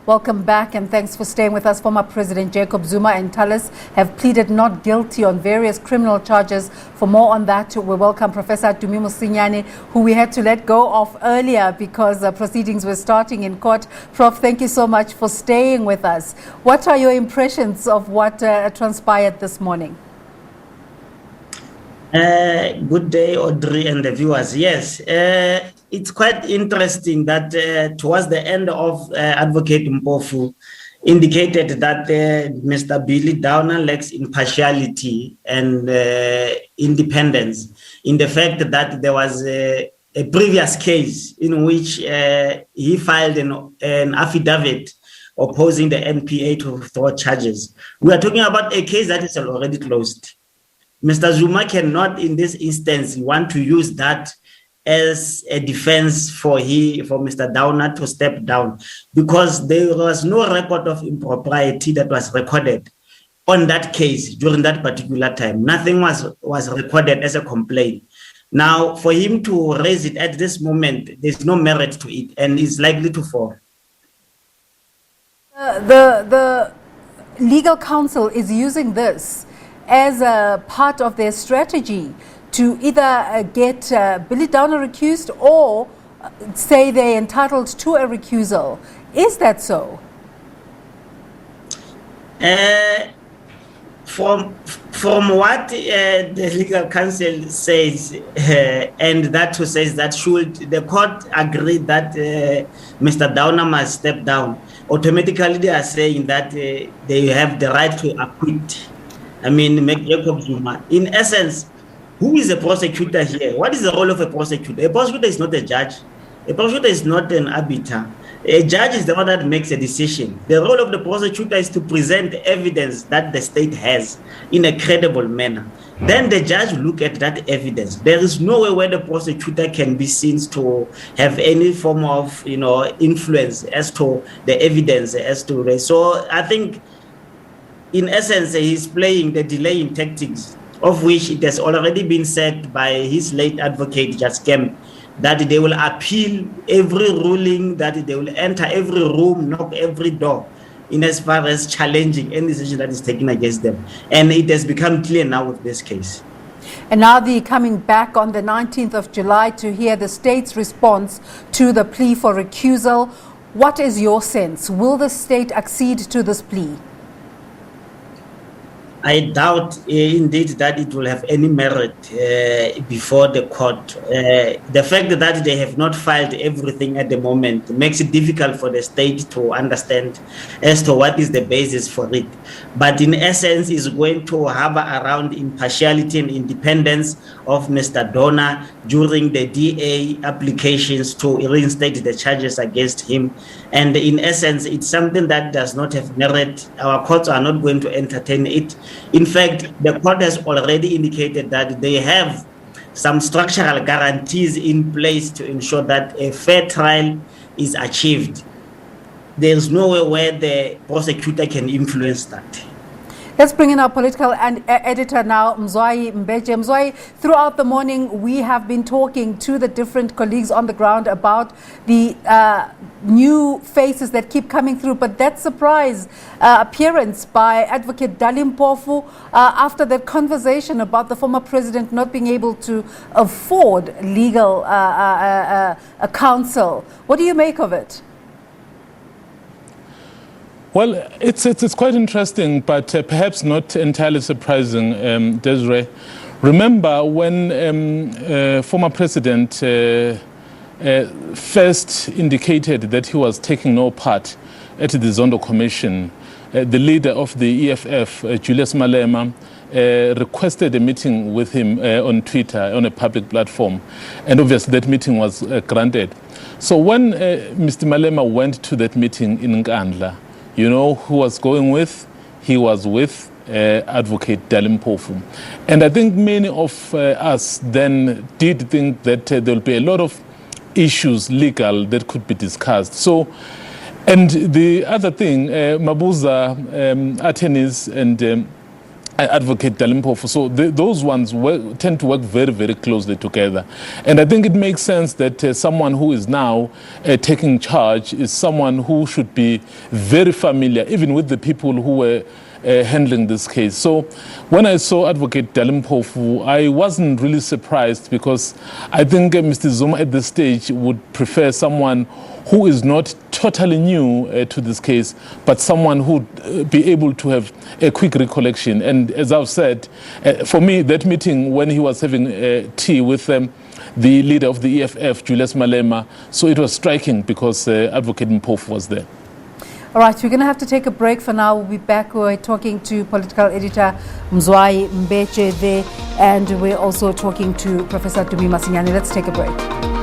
Welcome back and thanks for staying with us. Former President Jacob Zuma and Thales have pleaded not guilty on various criminal charges. For more on that, we welcome Professor Tumi Mmusinyane, who we had to let go of earlier because proceedings were starting in court. Prof, thank you so much for staying with us. What are your impressions of what transpired this morning? Good day, Audrey and the viewers. Yes, it's quite interesting that towards the end of Advocate Mpofu indicated that Mr. Billy Downer lacks impartiality and independence in the fact that there was a previous case in which he filed an affidavit opposing the NPA to throw charges. We are talking about a case that is already closed. Mr. Zuma cannot, in this instance, want to use that as a defense for Mr. Downer to step down, because there was no record of impropriety that was recorded on that case during that particular time. Nothing was recorded as a complaint. Now, for him to raise it at this moment, there's no merit to it, and it's likely to fall. The legal counsel is using this as a part of their strategy to either get Billy Downer recused or say they're entitled to a recusal. Is that so? From what the legal counsel says, and that who says that should the court agree that Mr. Downer must step down, automatically they are saying that they have the right to acquit. I mean, Jacob Zuma. In essence, who is a prosecutor here? What is the role of a prosecutor? A prosecutor is not a judge. A prosecutor is not an arbiter. A judge is the one that makes a decision. The role of the prosecutor is to present evidence that the state has in a credible manner. Then the judge will look at that evidence. There is no way where the prosecutor can be seen to have any form of, influence as to the evidence as to the. So I think, in essence, he's playing the delaying tactics, of which it has already been said by his late advocate, Judge Kemp, that they will appeal every ruling, that they will enter every room, knock every door, in as far as challenging any decision that is taken against them. And it has become clear now with this case. And now they're coming back on the 19th of July to hear the state's response to the plea for recusal. What is your sense? Will the state accede to this plea? I doubt indeed that it will have any merit before the court. The fact that they have not filed everything at the moment makes it difficult for the state to understand as to what is the basis for it. But in essence, is going to harbor around impartiality and independence of Mr. Downer during the DA applications to reinstate the charges against him. And in essence, it's something that does not have merit. Our courts are not going to entertain it. In fact, the court has already indicated that they have some structural guarantees in place to ensure that a fair trial is achieved. There's no way where the prosecutor can influence that. Let's bring in our political editor now, Mzwai Mbeje. Mzwai, throughout the morning, we have been talking to the different colleagues on the ground about the new faces that keep coming through. But that surprise appearance by Advocate Dali Mpofu after that conversation about the former president not being able to afford legal counsel. What do you make of it? Well, it's quite interesting, but perhaps not entirely surprising, Desiree. Remember when former president first indicated that he was taking no part at the Zondo Commission, the leader of the EFF, Julius Malema, requested a meeting with him on Twitter, on a public platform, and obviously that meeting was granted. So when Mr. Malema went to that meeting in Nkandla, you know who was going with? He was with Advocate Dali Mpofu. And I think many of us then did think that there will be a lot of issues legal that could be discussed. So, and the other thing, Mabuza attorneys and Advocate Dalimpofu. So those ones tend to work very, very closely together. And I think it makes sense that someone who is now taking charge is someone who should be very familiar, even with the people who were handling this case. So when I saw Advocate Dalimpofu, I wasn't really surprised, because I think Mr. Zuma at this stage would prefer someone who is not totally new to this case, but someone who would be able to have a quick recollection. And as I've said, for me, that meeting when he was having tea with the leader of the EFF, Julius Malema, so it was striking because Advocate Mpofu was there. All right, we're going to have to take a break for now. We'll be back. We're talking to political editor Mzwayi Mbeje there, and we're also talking to Professor Tumi Mmusinyane. Let's take a break.